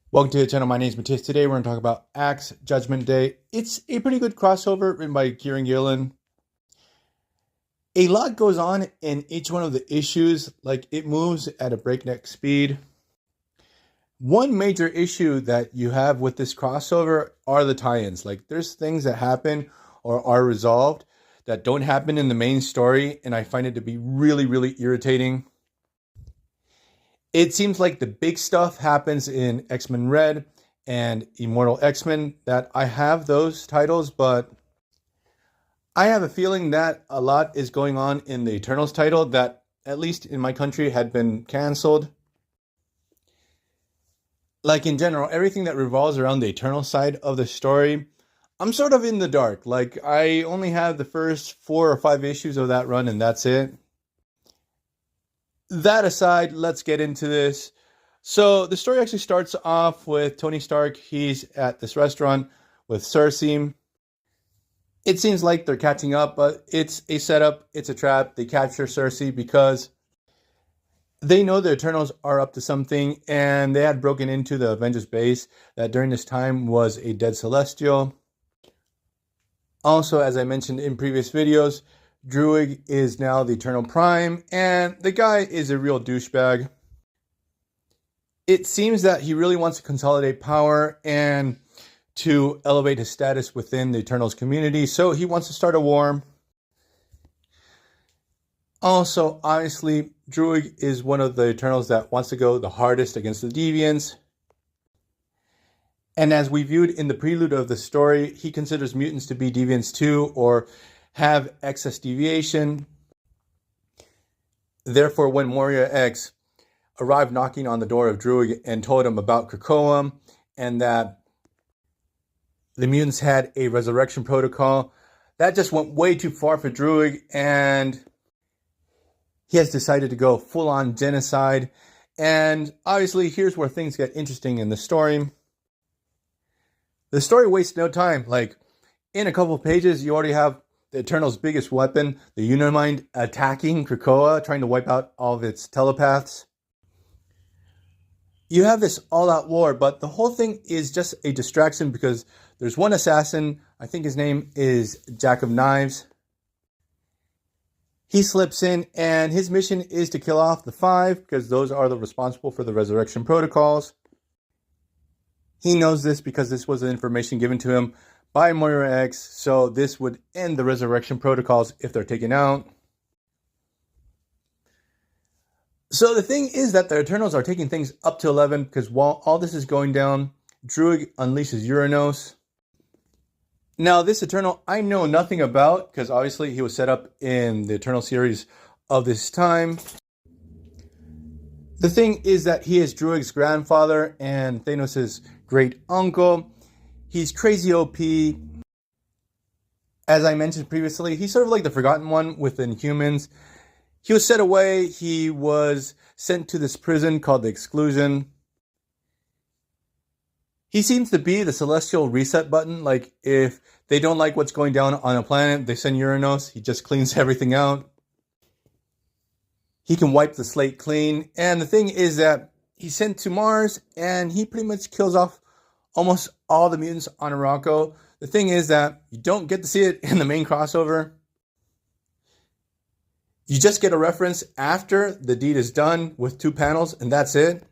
Welcome to the channel. My name is Matthias. Today we're going to talk about Axe Judgment Day. It's a pretty good crossover written by Kieran Gillen. A lot goes on in each one of the issues, like it moves at a breakneck speed. One major issue that you have with this crossover are the tie-ins. Like there's things that happen or are resolved that don't happen in the main story, and I find it to be really irritating. It seems like the big stuff happens in X-Men Red and Immortal X-Men, that I have those titles, but I have a feeling that a lot is going on in the Eternals title that, at least in my country, had been canceled. Like in general, everything that revolves around the Eternal side of the story, I'm sort of in the dark. Like I only have the first 4 or 5 issues of that run and that's it. That aside, let's get into this. So the story actually starts off with Tony Stark. He's at this restaurant with Cersei. It seems like they're catching up, but it's a setup. It's a trap. They capture Cersei because they know the Eternals are up to something, and they had broken into the Avengers base that during this time was a dead Celestial. Also, as I mentioned in previous videos, Druig is now the Eternal Prime, and the guy is a real douchebag. It seems that he really wants to consolidate power and to elevate his status within the Eternals community, so he wants to start a war. Also, obviously, Druig is one of the Eternals that wants to go the hardest against the Deviants. And as we viewed in the prelude of the story, he considers mutants to be Deviants too, or have excess deviation. Therefore, when Moira X arrived knocking on the door of Druig and told him about Krakoa and that the mutants had a resurrection protocol, that just went way too far for Druig, and he has decided to go full-on genocide. And obviously, here's where things get interesting in the story. The story wastes no time. Like, in a couple of pages, you already have the Eternals' biggest weapon, the Unimind, attacking Krakoa, trying to wipe out all of its telepaths. You have this all-out war, but the whole thing is just a distraction because there's one assassin, I think his name is Jack of Knives. He slips in, and his mission is to kill off the 5, because those are the responsible for the resurrection protocols. He knows this because this was the information given to him by Moira X, so this would end the resurrection protocols if they're taken out. So the thing is that the Eternals are taking things up to 11, because while all this is going down, Druig unleashes Uranos. Now, this Eternal I know nothing about, because obviously he was set up in the Eternal series of this time. The thing is that he is Druig's grandfather and Thanos' great uncle. He's crazy OP. As I mentioned previously, he's sort of like the forgotten one within humans. He was set away. He was sent to this prison called the Exclusion. He seems to be the celestial reset button. Like, if they don't like what's going down on a planet, they send Uranos. He just cleans everything out. He can wipe the slate clean. And the thing is that he's sent to Mars, and he pretty much kills off almost all the mutants on Arakko. The thing is that you don't get to see it in the main crossover. You just get a reference after the deed is done with 2 panels, and that's it.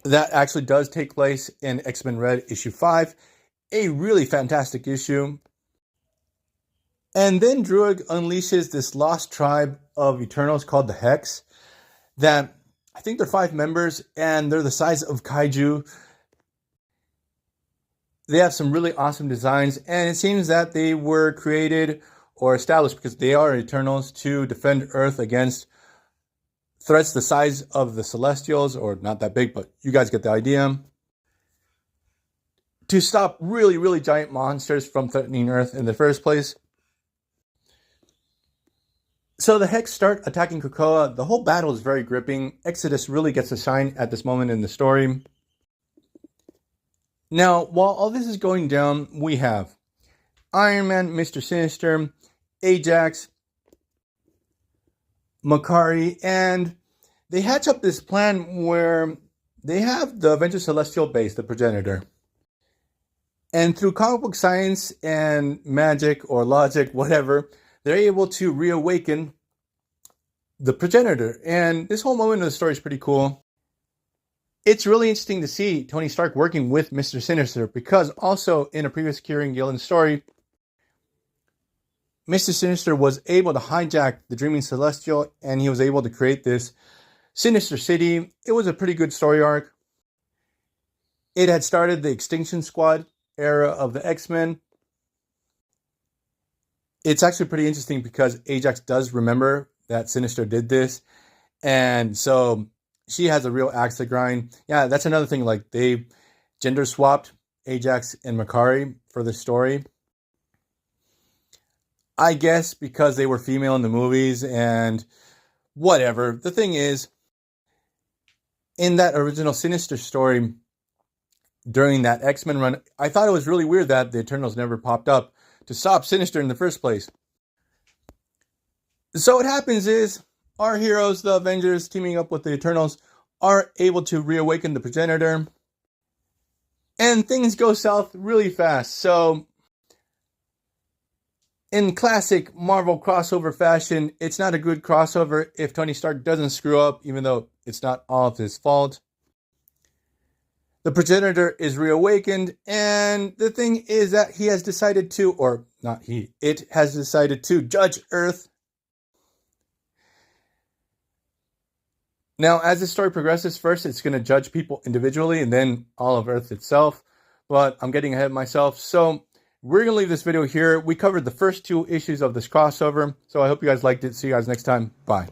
That actually does take place in X-Men Red issue 5, a really fantastic issue. And then Druig unleashes this lost tribe of Eternals called the Hex, that I think they're 5 members, and they're the size of kaiju. They have some really awesome designs, and it seems that they were created or established because they are Eternals to defend Earth against threats the size of the Celestials, or not that big, but you guys get the idea. To stop really giant monsters from threatening Earth in the first place. So the Hex start attacking Krakoa. The whole battle is very gripping. Exodus really gets a shine at this moment in the story. Now, while all this is going down, we have Iron Man, Mr. Sinister, Ajax, Makari, and they hatch up this plan where they have the Avengers Celestial base, the progenitor. And through comic book science and magic or logic, whatever, they're able to reawaken the progenitor. And this whole moment of the story is pretty cool. It's really interesting to see Tony Stark working with Mr. Sinister, because also in a previous Kieran Gillen story, Mr. Sinister was able to hijack the Dreaming Celestial, and he was able to create this Sinister City. It was a pretty good story arc. It had started the Extinction Squad era of the X-Men. It's actually pretty interesting because Ajax does remember that Sinister did this, and so she has a real axe to grind. Yeah, that's another thing. Like, they gender swapped Ajax and Makari for the story. I guess because they were female in the movies and whatever. The thing is, in that original Sinister story, during that X-Men run, I thought it was really weird that the Eternals never popped up to stop Sinister in the first place. So what happens is, our heroes, the Avengers, teaming up with the Eternals, are able to reawaken the progenitor, and things go south really fast. So, in classic Marvel crossover fashion, it's not a good crossover if Tony Stark doesn't screw up, even though it's not all of his fault. The progenitor is reawakened, and the thing is that he has decided to, or not he, it has decided to judge Earth. Now, as the story progresses, first it's going to judge people individually and then all of Earth itself. But I'm getting ahead of myself. So we're going to leave this video here. We covered the first 2 issues of this crossover. So I hope you guys liked it. See you guys next time. Bye.